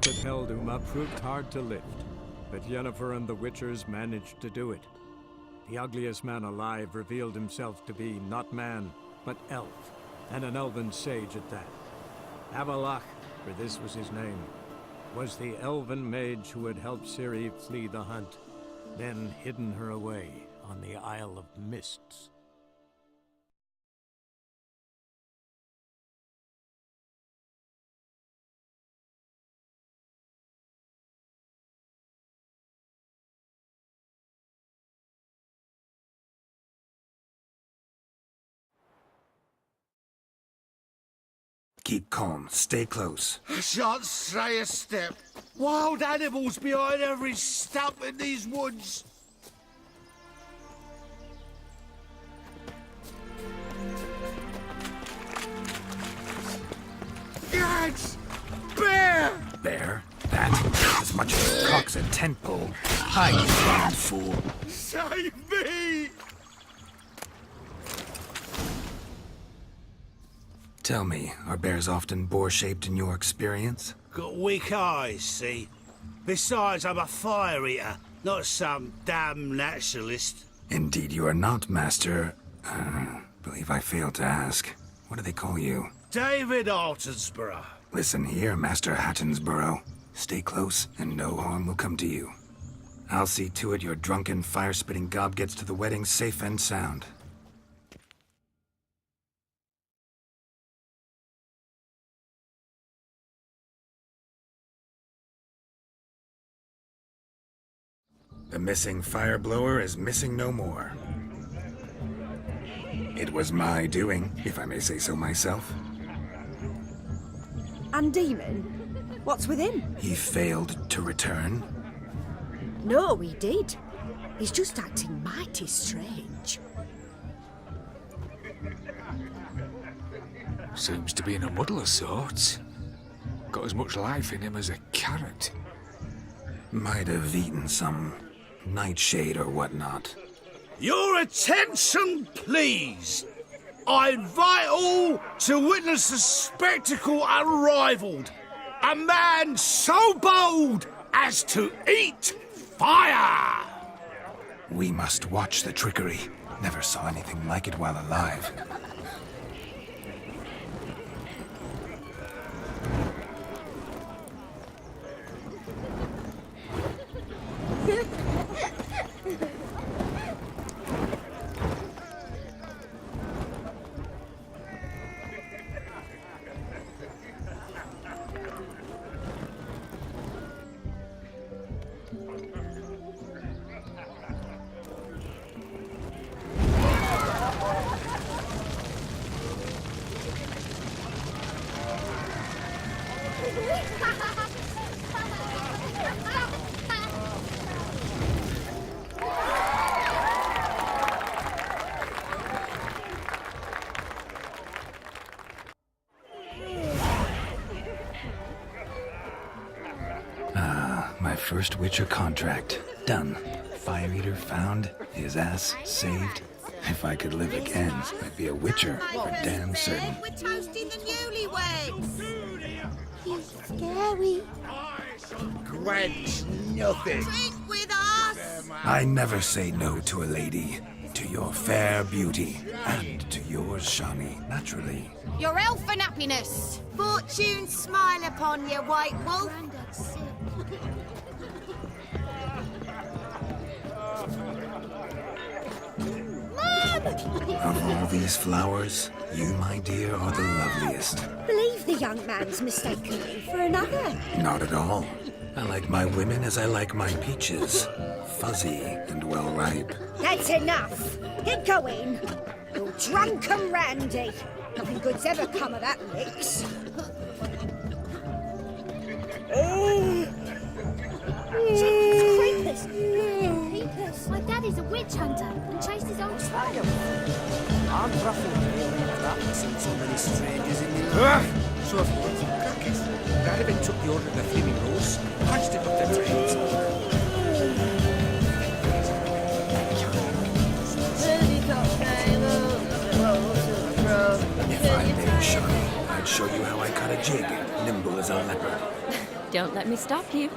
that held Uma proved hard to lift, but Yennefer and the Witchers managed to do it. The ugliest man alive revealed himself to be not man, but elf, and an elven sage at that. Avallac'h, for this was his name, was the elven mage who had helped Ciri flee the hunt, then hidden her away on the Isle of Mists. Keep calm. Stay close. I shan't stray a step. Wild animals behind every stump in these woods. Yikes! Bear! Bear? That? As much as a cock's a tent pole. Hide, you damn fool. Save me! Tell me, are bears often boar-shaped in your experience? Got weak eyes, see? Besides, I'm a fire eater, not some damn naturalist. Indeed you are not, Master... believe I failed to ask. What do they call you? David Altonsborough. Listen here, Master Hattonsborough. Stay close, and no harm will come to you. I'll see to it your drunken, fire-spitting gob gets to the wedding safe and sound. The missing fire blower is missing no more. It was my doing, if I may say so myself. And Demon? What's with him? He failed to return. No, he did. He's just acting mighty strange. Seems to be in a muddle of sorts. Got as much life in him as a carrot. Might have eaten some nightshade or whatnot. Your attention, please! I invite all to witness a spectacle unrivaled. A man so bold as to eat fire! We must watch the trickery. Never saw anything like it while alive. My first Witcher contract. Done. Fire Eater found. His ass saved. If I could live again, I'd be a Witcher for damn certain. We're toasting the newlyweds. He's scary. Grant nothing. Drink with us. I never say no to a lady. To your fair beauty. And to yours, Shani, naturally. Your elfin happiness. Fortune smile upon you, White Wolf. Of all these flowers, you, my dear, are the loveliest. Believe the young man's mistaken you for another. Not at all. I like my women as I like my peaches. Fuzzy and well ripe. That's enough. Get going. You drunken randy. Nothing good's ever come of that mix. Creepers! Creepers! My daddy's a witch hunter and chased his own trail. I'm ruffled to hear that. Seen so many strangers in the So if you want some crackers, Granvin took the order of the Flaming Rose, punched it up the drains. If I may, Shani, I'd show you how I cut a jig, nimble as a leopard. Don't let me stop you.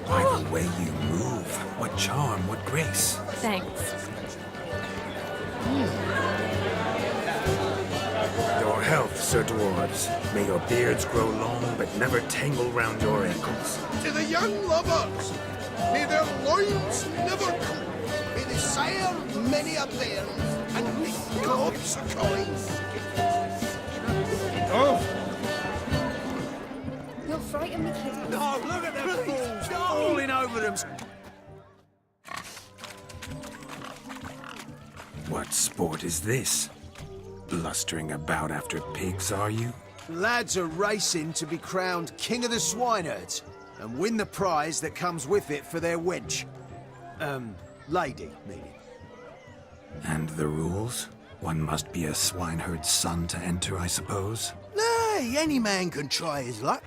By the way you move, what charm, what grace. Thanks. Your health, Sir Dwarves. May your beards grow long, but never tangle round your ankles. To the young lovers, may their loins never cool. May they sail many a bairn and make gobs of coins. Oh! You'll frighten me, kid. No, look at them fools falling over them. What sport is this? Blustering about after pigs, are you? Lads are racing to be crowned King of the Swineherds and win the prize that comes with it for their wench. Lady, meaning. And the rules? One must be a swineherd's son to enter, I suppose? Nay, any man can try his luck.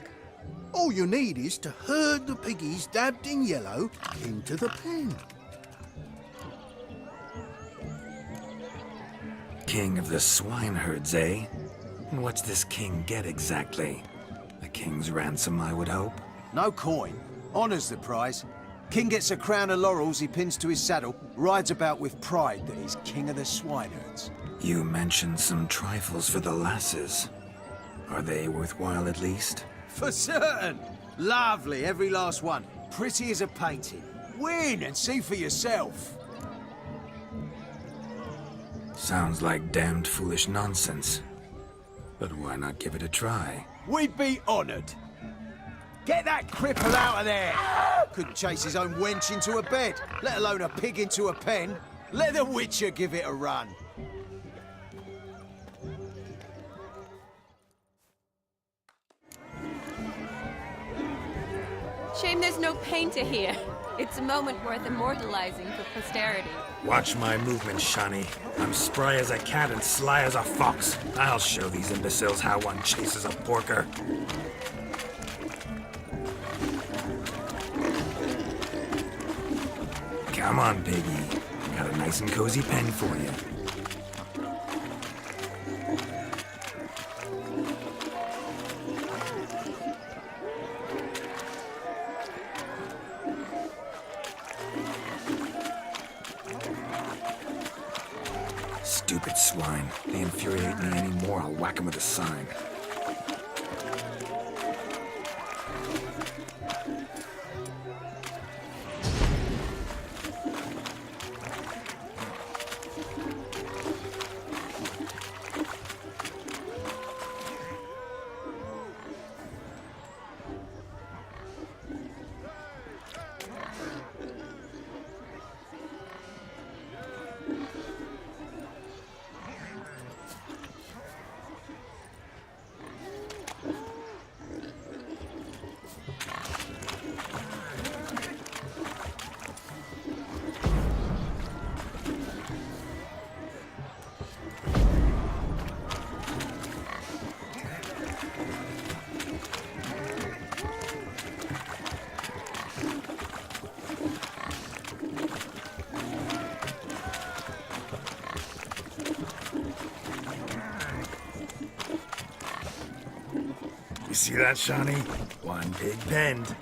All you need is to herd the piggies dabbed in yellow into the pen. King of the swineherds, eh? And what's this king get exactly? A king's ransom, I would hope. No coin. Honours the prize. King gets a crown of laurels he pins to his saddle, rides about with pride that he's King of the Swineherds. You mentioned some trifles for the lasses. Are they worthwhile at least? For certain! Lovely, every last one. Pretty as a painting. Win and see for yourself. Sounds like damned foolish nonsense. But why not give it a try? We'd be honoured. Get that cripple out of there! Couldn't chase his own wench into a bed, let alone a pig into a pen. Let the Witcher give it a run. Shame there's no painter here. It's a moment worth immortalizing for posterity. Watch my movements, Shani. I'm spry as a cat and sly as a fox. I'll show these imbeciles how one chases a porker. Come on, piggy. Got a nice and cozy pen for you. Stupid swine. They infuriate me anymore, I'll whack 'em with a sign. You see that, Shani? One pig penned.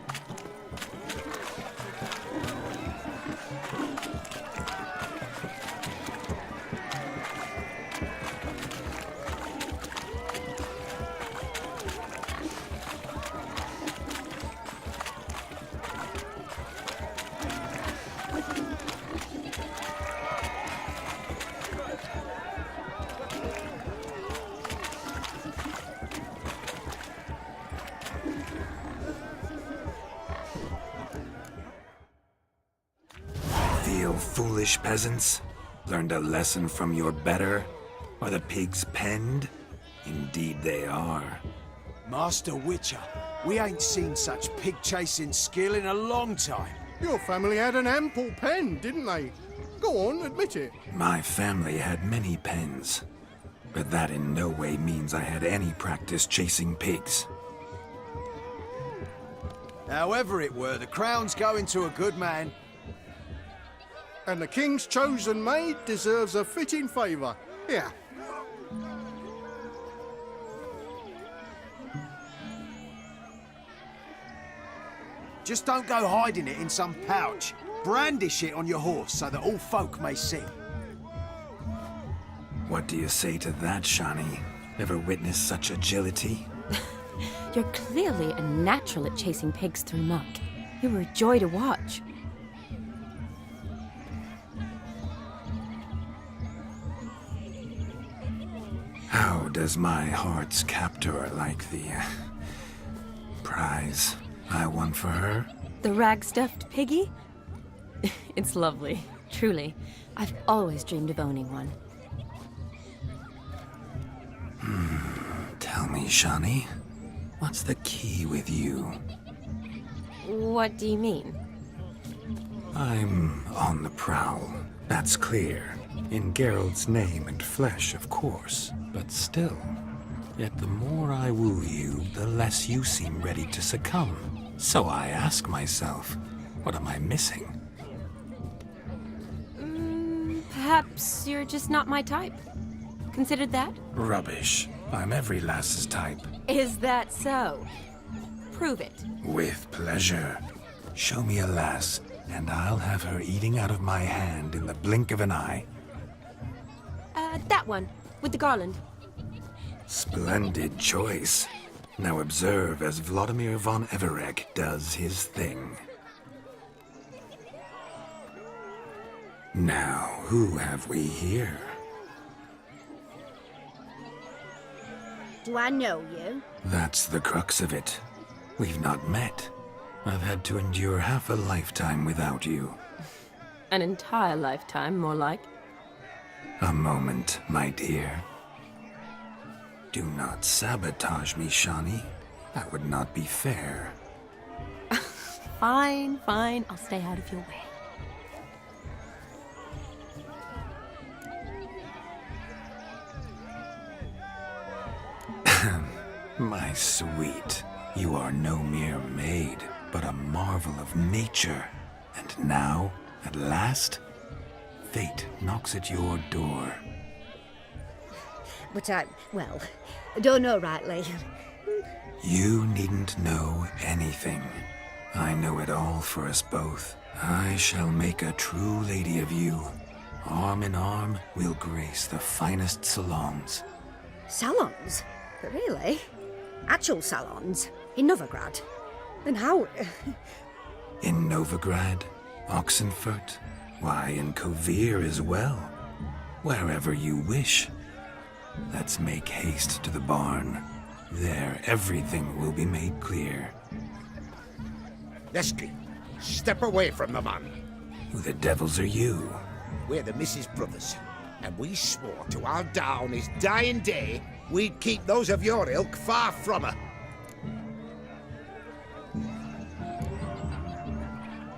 Feel foolish, peasants? Learned a lesson from your better? Are the pigs penned? Indeed they are. Master Witcher, we ain't seen such pig-chasing skill in a long time. Your family had an ample pen, didn't they? Go on, admit it. My family had many pens, but that in no way means I had any practice chasing pigs. However it were, the crown's going to a good man. And the king's chosen maid deserves a fitting favour. Yeah. Just don't go hiding it in some pouch. Brandish it on your horse so that all folk may see. What do you say to that, Shani? Ever witnessed such agility? You're clearly a natural at chasing pigs through muck. You were a joy to watch. How does my heart's captor like the prize I won for her? The rag-stuffed piggy? It's lovely, truly. I've always dreamed of owning one. Tell me, Shani, what's the key with you? What do you mean? I'm on the prowl, that's clear. In Geralt's name and flesh, of course, but still. Yet the more I woo you, the less you seem ready to succumb. So I ask myself, what am I missing? Perhaps you're just not my type. Considered that? Rubbish. I'm every lass's type. Is that so? Prove it. With pleasure. Show me a lass, and I'll have her eating out of my hand in the blink of an eye. That one, with the garland. Splendid choice. Now observe as Vladimir von Everec does his thing. Now, who have we here? Do I know you? That's the crux of it. We've not met. I've had to endure half a lifetime without you. An entire lifetime, more like. A moment, my dear. Do not sabotage me, Shani. That would not be fair. Fine, fine. I'll stay out of your way. My sweet, you are no mere maid, but a marvel of nature. And now, at last, fate knocks at your door. But I don't know rightly. You needn't know anything. I know it all for us both. I shall make a true lady of you. Arm in arm, we'll grace the finest salons. Salons? But really? Actual salons? In Novigrad? Then how? In Novigrad, Oxenfurt, why, in Kovir as well. Wherever you wish. Let's make haste to the barn. There, everything will be made clear. Lesky, step away from the man. Who the devils are you? We're the Mrs. Brothers, and we swore to our down his dying day we'd keep those of your ilk far from her.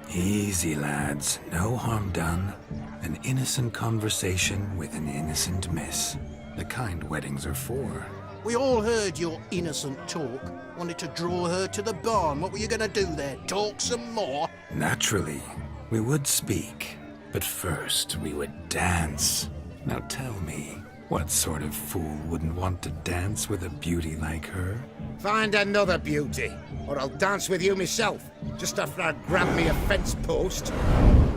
Easy, lads. No harm done. An innocent conversation with an innocent miss. The kind weddings are for. We all heard your innocent talk. Wanted to draw her to the barn. What were you gonna do there? Talk some more? Naturally, we would speak. But first, we would dance. Now tell me, what sort of fool wouldn't want to dance with a beauty like her? Find another beauty, or I'll dance with you myself, just after I grab me a fence post.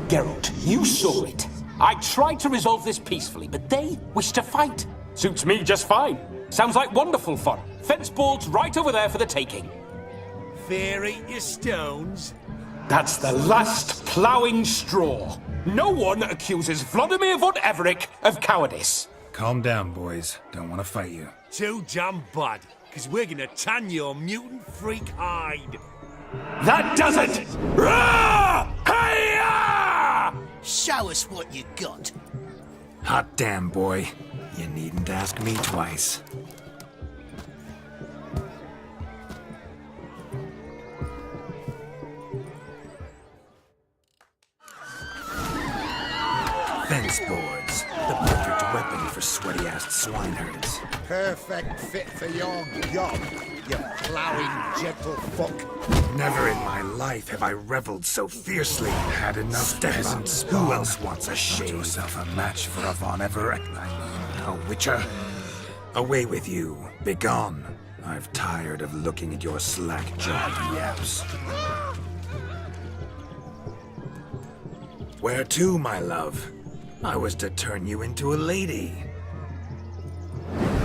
Geralt, you saw it. I tried to resolve this peacefully, but they wish to fight. Suits me just fine. Sounds like wonderful fun. Fence boards right over there for the taking. Fear eat your stones. That's the last ploughing straw. No one accuses Vladimir von Everec of cowardice. Calm down, boys. Don't want to fight you. Too damn bad, because we're gonna tan your mutant freak hide. That does it! Rah! Hey-ya! Show us what you got. Hot damn, boy. You needn't ask me twice. Fence boards. The perfect weapon for sweaty-assed swineherds. Perfect fit for your job, you ploughing gentle fuck. Never in my life have I reveled so fiercely. Had enough peasants. Who else wants a shave? Yourself a match for a Von Everec. now, Witcher. Away with you. Begone. I've tired of looking at your slack-jawed yaps. Where to, my love? I was to turn you into a lady.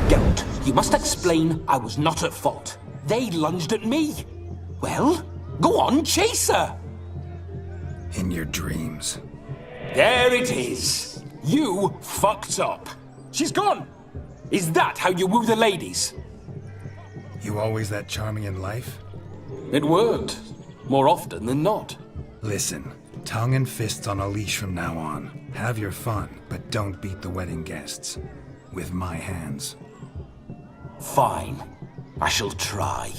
Geralt, you must explain I was not at fault. They lunged at me. Well, go on, chase her. In your dreams. There it is. You fucked up. She's gone. Is that how you woo the ladies? You always that charming in life? It worked. More often than not. Listen, tongue and fists on a leash from now on. Have your fun, but don't beat the wedding guests. With my hands. Fine. I shall try.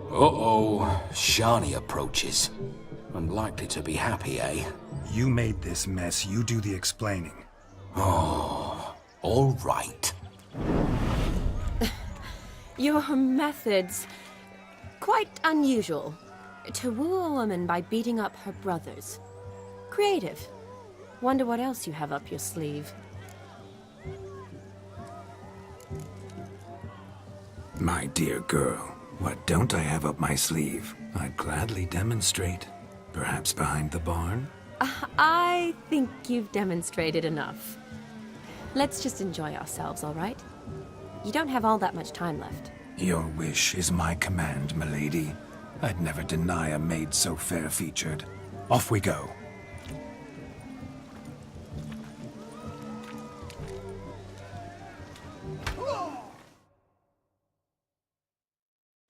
Uh-oh. Shani approaches. Unlikely to be happy, eh? You made this mess. You do the explaining. Oh, all right. Your methods... quite unusual. To woo a woman by beating up her brothers. Creative. Wonder what else you have up your sleeve. My dear girl, what don't I have up my sleeve? I'd gladly demonstrate. Perhaps behind the barn? I think you've demonstrated enough. Let's just enjoy ourselves, all right? You don't have all that much time left. Your wish is my command, milady. I'd never deny a maid so fair-featured. Off we go.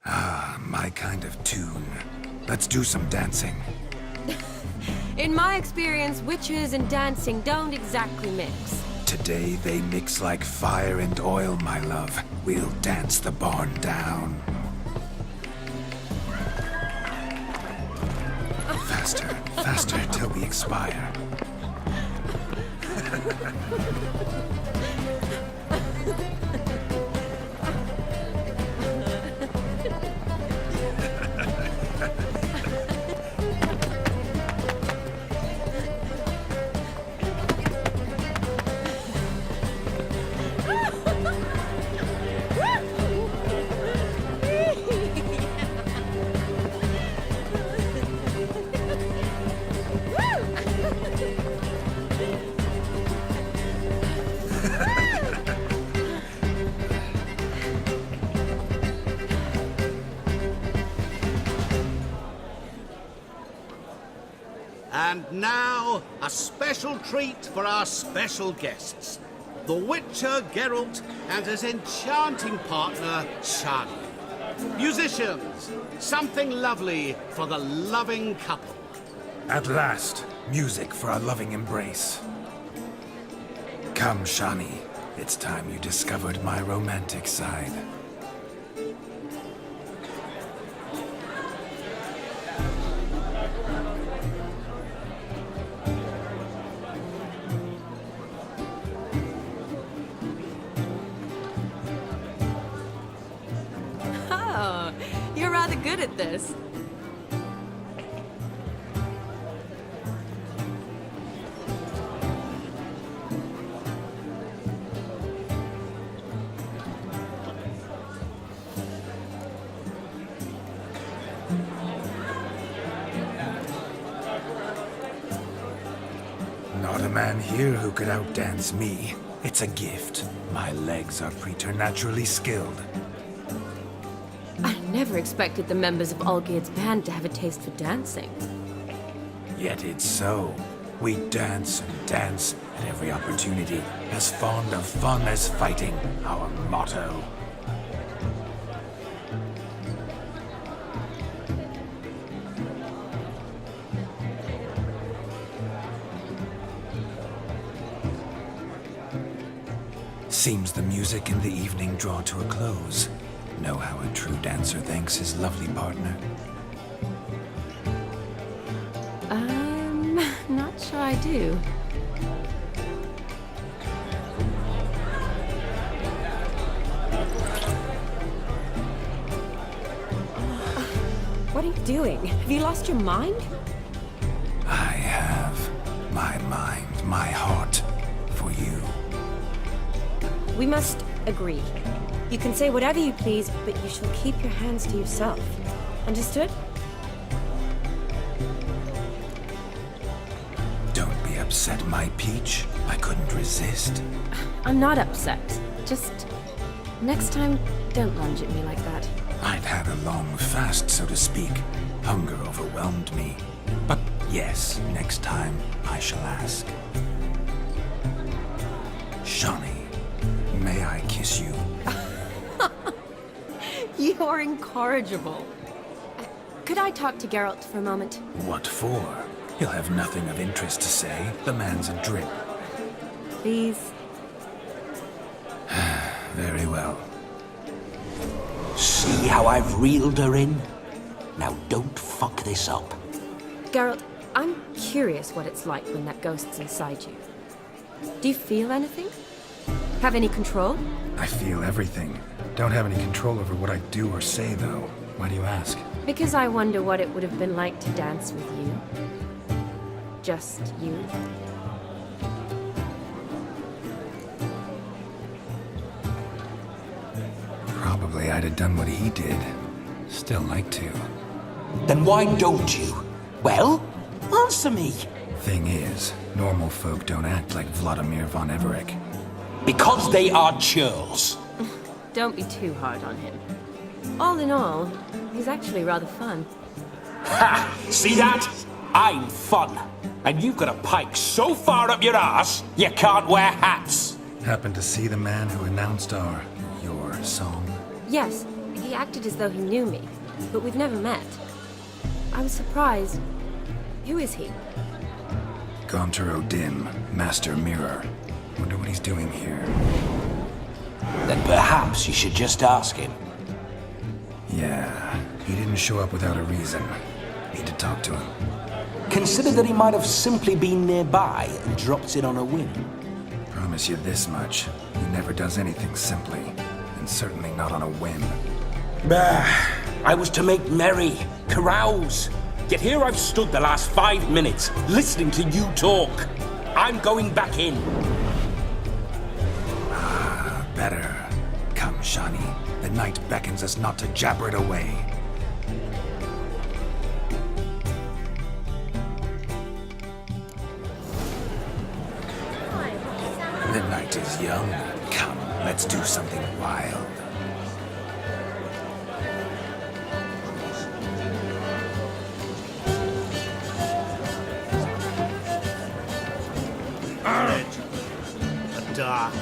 Ah, my kind of tune. Let's do some dancing. In my experience, witches and dancing don't exactly mix. Today they mix like fire and oil, my love. We'll dance the barn down. Faster, faster till we expire. And now, a special treat for our special guests. The Witcher Geralt and his enchanting partner, Shani. Musicians, something lovely for the loving couple. At last, music for a loving embrace. Come, Shani. It's time you discovered my romantic side. Oh, you're rather good at this. Not a man here who could outdance me. It's a gift. My legs are preternaturally skilled. I never expected the members of Olgierd's band to have a taste for dancing. Yet it's so. We dance and dance at every opportunity, as fond of fun as fighting, our motto. Seems the music and the evening draw to a close. Know how a true dancer thanks his lovely partner? I'm not sure I do. What are you doing? Have you lost your mind? I have my mind, my heart for you. We must agree. You can say whatever you please, but you shall keep your hands to yourself. Understood? Don't be upset, my peach. I couldn't resist. I'm not upset. Just... next time, don't lunge at me like that. I've had a long fast, so to speak. Hunger overwhelmed me. But yes, next time I shall ask. Shani, may I kiss you? You're incorrigible. Could I talk to Geralt for a moment? What for? He'll have nothing of interest to say. The man's a drip. Please. Very well. See how I've reeled her in? Now don't fuck this up. Geralt, I'm curious what it's like when that ghost's inside you. Do you feel anything? Have any control? I feel everything. Don't have any control over what I do or say, though. Why do you ask? Because I wonder what it would have been like to dance with you. Just you. Probably I'd have done what he did. Still like to. Then why don't you? Well, answer me. Thing is, normal folk don't act like Vladimir von Everec. Because they are churls. Don't be too hard on him. All in all, he's actually rather fun. Ha! See that? I'm fun. And you've got a pike so far up your ass, you can't wear hats. Happened to see the man who announced your song? Yes, he acted as though he knew me, but we've never met. I was surprised. Who is he? Gaunter O'Dim, Master Mirror. Wonder what he's doing here. Then perhaps you should just ask him. Yeah, he didn't show up without a reason. Need to talk to him. Consider that he might have simply been nearby and dropped in on a whim. Promise you this much. He never does anything simply. And certainly not on a whim. Bah! I was to make merry, carouse. Yet here I've stood the last 5 minutes, listening to you talk. I'm going back in. Better. Come, Shani. The night beckons us not to jabber it away. The night is young. Come, let's do something wild. A dark.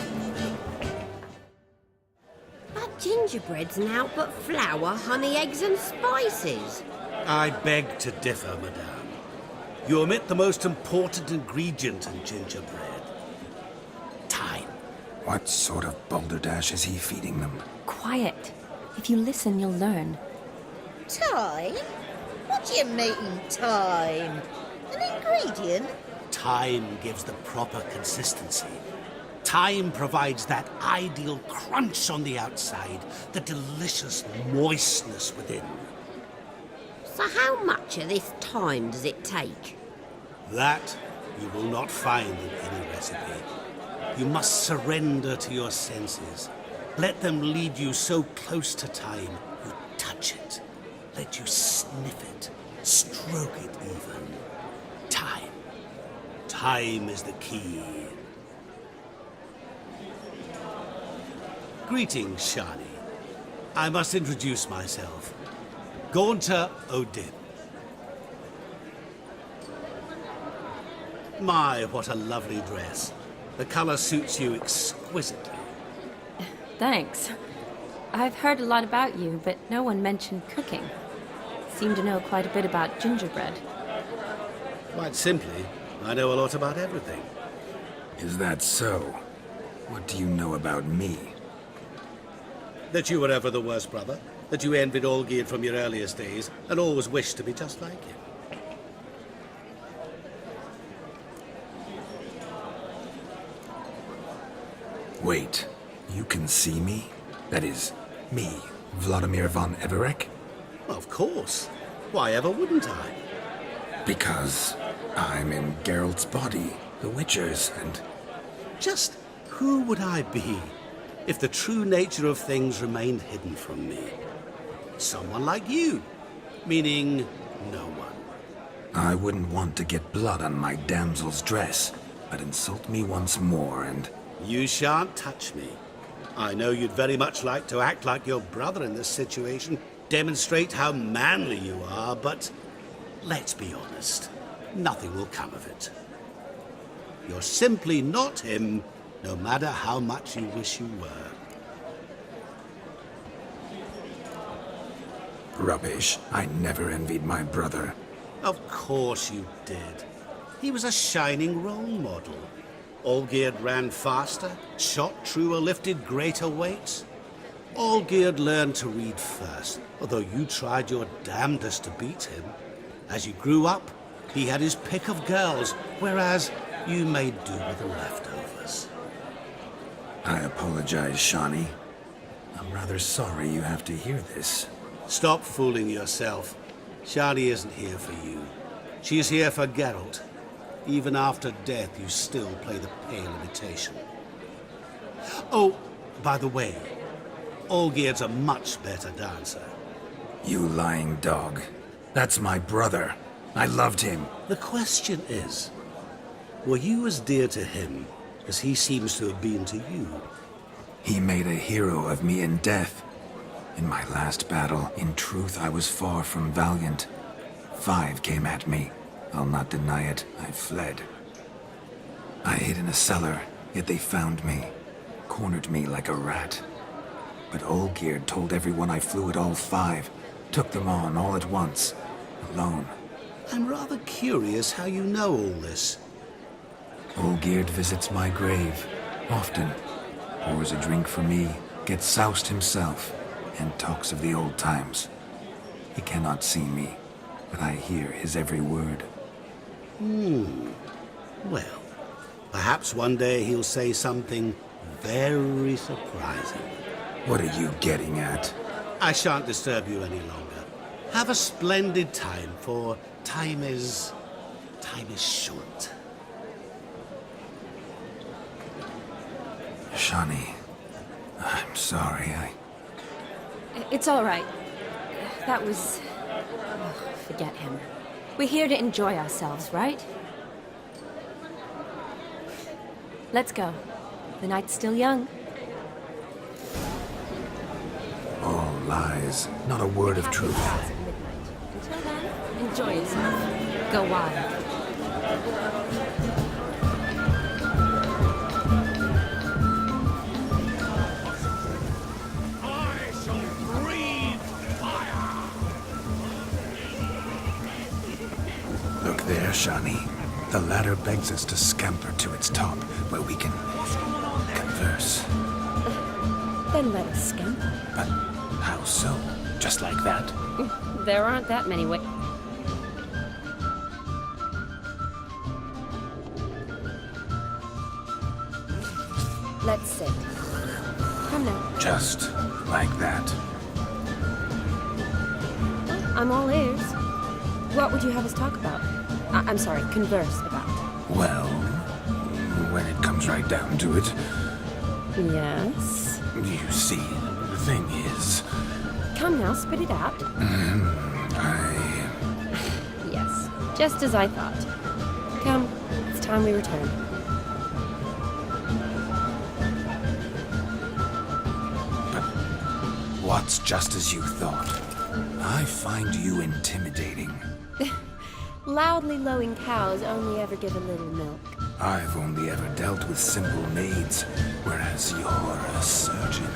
That gingerbread's naught but flour, honey, eggs and spices. I beg to differ, madame. You omit the most important ingredient in gingerbread. Time. What sort of balderdash is he feeding them? Quiet. If you listen, you'll learn. Time? What do you mean, time? An ingredient? Time gives the proper consistency. Time provides that ideal crunch on the outside, the delicious moistness within. So how much of this time does it take? That you will not find in any recipe. You must surrender to your senses. Let them lead you so close to time, you touch it. Let you sniff it, stroke it even. Time. Time is the key. Greetings, Shani. I must introduce myself. Gaunter O'Dim. My, what a lovely dress. The color suits you exquisitely. Thanks. I've heard a lot about you, but no one mentioned cooking. Seem to know quite a bit about gingerbread. Quite simply, I know a lot about everything. Is that so? What do you know about me? That you were ever the worst brother. That you envied Olgierd from your earliest days, and always wished to be just like him. Wait, you can see me? That is, me, Vladimir von Everec? Of course. Why ever wouldn't I? Because I'm in Geralt's body, the Witcher's, and... Just who would I be if the true nature of things remained hidden from me? Someone like you, meaning no one. I wouldn't want to get blood on my damsel's dress, but insult me once more and... You shan't touch me. I know you'd very much like to act like your brother in this situation, demonstrate how manly you are, but let's be honest, nothing will come of it. You're simply not him, no matter how much you wish you were. Rubbish. I never envied my brother. Of course you did. He was a shining role model. Olgierd ran faster, shot truer, lifted greater weights. Olgierd learned to read first, although you tried your damnedest to beat him. As you grew up, he had his pick of girls, whereas you made do with the leftovers. I apologize, Shani. I'm rather sorry you have to hear this. Stop fooling yourself. Shani isn't here for you. She's here for Geralt. Even after death, you still play the pale imitation. Oh, by the way, Olgierd's a much better dancer. You lying dog. That's my brother. I loved him. The question is, were you as dear to him as he seems to have been to you? He made a hero of me in death. In my last battle, in truth, I was far from valiant. 5 came at me. I'll not deny it. I fled. I hid in a cellar, yet they found me. Cornered me like a rat. But Olgierd told everyone I flew at all 5. Took them on all at once. Alone. I'm rather curious how you know all this. Olgierd visits my grave. Often. Pours a drink for me. Gets soused himself. And talks of the old times. He cannot see me, but I hear his every word. Well, perhaps one day he'll say something very surprising. What are you getting at? I shan't disturb you any longer. Have a splendid time, for time is short. Shani, I'm sorry, It's all right. That was... Oh, forget him. We're here to enjoy ourselves, right? Let's go. The night's still young. All lies, not a word of truth. Until then, enjoy yourself. Go wild. Look there, Shani. The ladder begs us to scamper to its top, where we can converse. Then let us scamper. But how so? Just like that? There aren't that many ways. Let's sit. Come now. Just like that. I'm all ears. What would you have us talk about? I'm sorry, converse about. Well, when it comes right down to it, Yes? you see, the thing is... Come now, spit it out. Yes, just as I thought. Come, it's time we return. What's just as you thought? I find you intimidating. Loudly lowing cows only ever give a little milk. I've only ever dealt with simple maids, whereas you're a surgeon.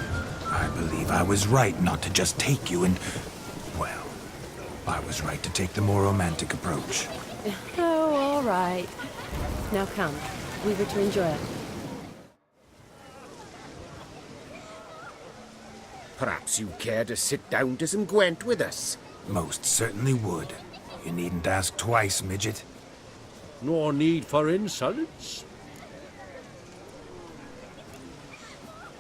I believe I was right not to just take you and... Well, I was right to take the more romantic approach. Oh, all right. Now come, we were to enjoy it. Perhaps you care to sit down to some Gwent with us? Most certainly would. You needn't ask twice, midget. No need for insolence.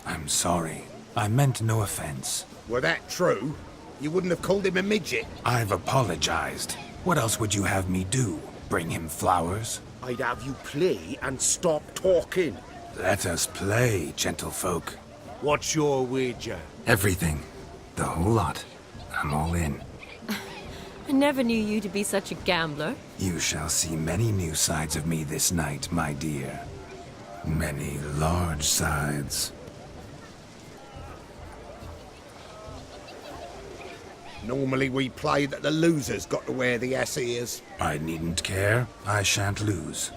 I'm sorry. I meant no offense. Were that true, you wouldn't have called him a midget. I've apologized. What else would you have me do? Bring him flowers? I'd have you play and stop talking. Let us play, gentlefolk. What's your wager? Everything. The whole lot. I'm all in. I never knew you to be such a gambler. You shall see many new sides of me this night, my dear. Many large sides. Normally we play that the loser's got to wear the ass ears. I needn't care. I shan't lose.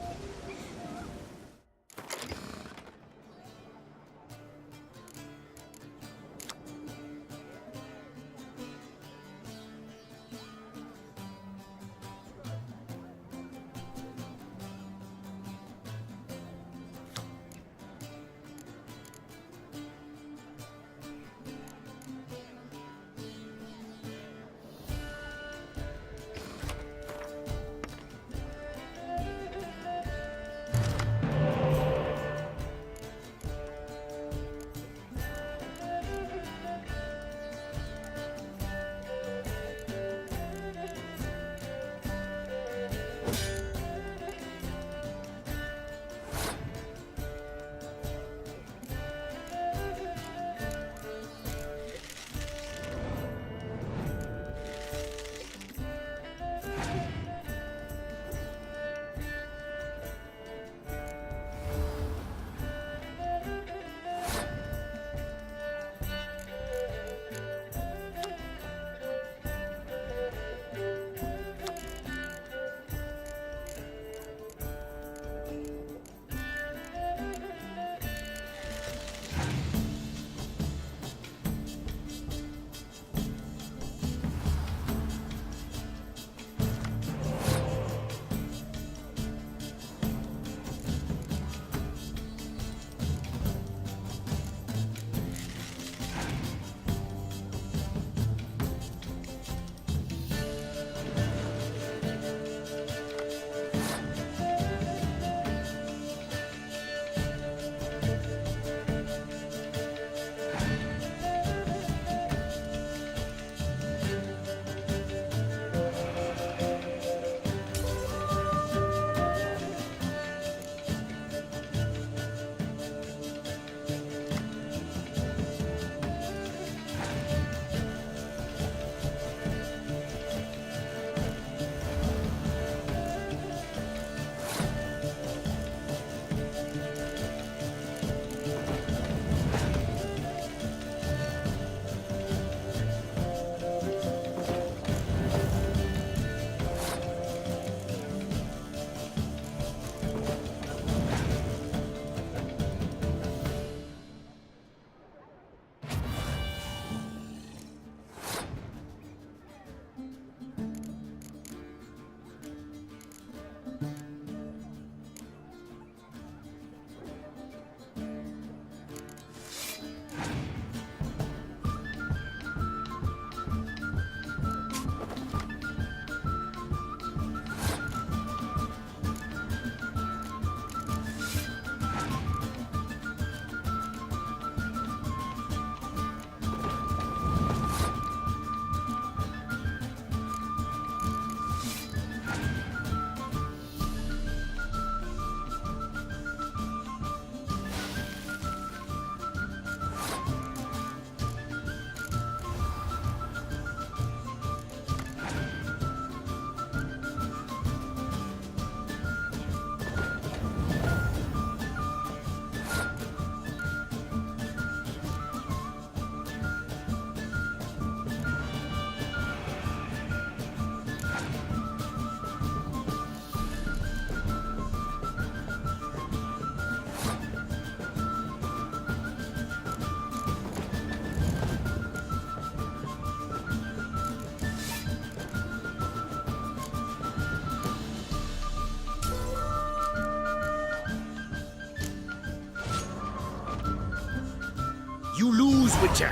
You lose, Witcher.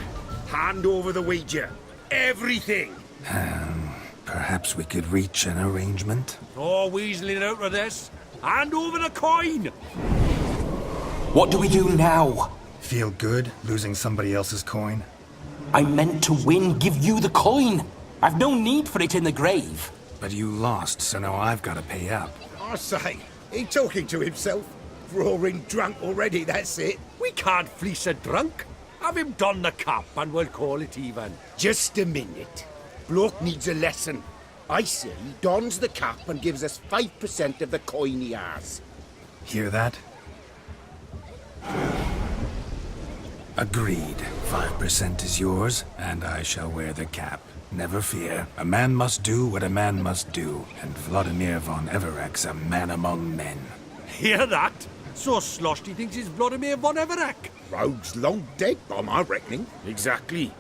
Hand over the wager. Everything. Perhaps we could reach an arrangement? Oh, weaseling out of this. Hand over the coin. What do we do now? Feel good losing somebody else's coin? I meant to win, give you the coin. I've no need for it in the grave. But you lost, so now I've got to pay up. I say, he talking to himself. Roaring drunk already, that's it. We can't fleece a drunk. Have him don the cap and we'll call it even. Just a minute. Bloke needs a lesson. I say he dons the cap and gives us 5% of the coin he has. Hear that? Agreed. 5% is yours, and I shall wear the cap. Never fear. A man must do what a man must do, and Vladimir von Everek's a man among men. Hear that? So sloshed he thinks he's Vladimir von Everek. Rogue's long dead, by my reckoning. Exactly.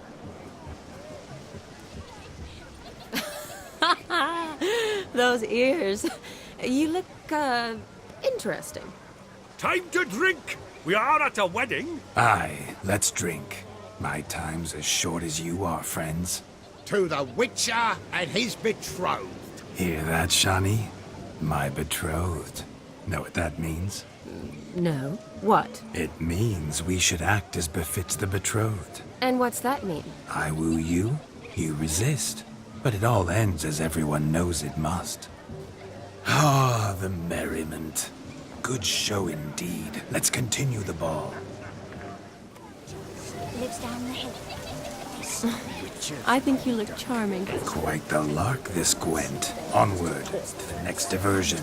Those ears. You look, interesting. Time to drink! We are at a wedding. Aye, let's drink. My time's as short as you are, friends. To the Witcher and his betrothed. Hear that, Shani? My betrothed. Know what that means? No. What? It means we should act as befits the betrothed. And what's that mean? I woo you, you resist. But it all ends as everyone knows it must. Ah, the merriment. Good show indeed. Let's continue the ball. Lives down the hill. I think you look charming. Quite the lark, this Gwent. Onward to the next diversion.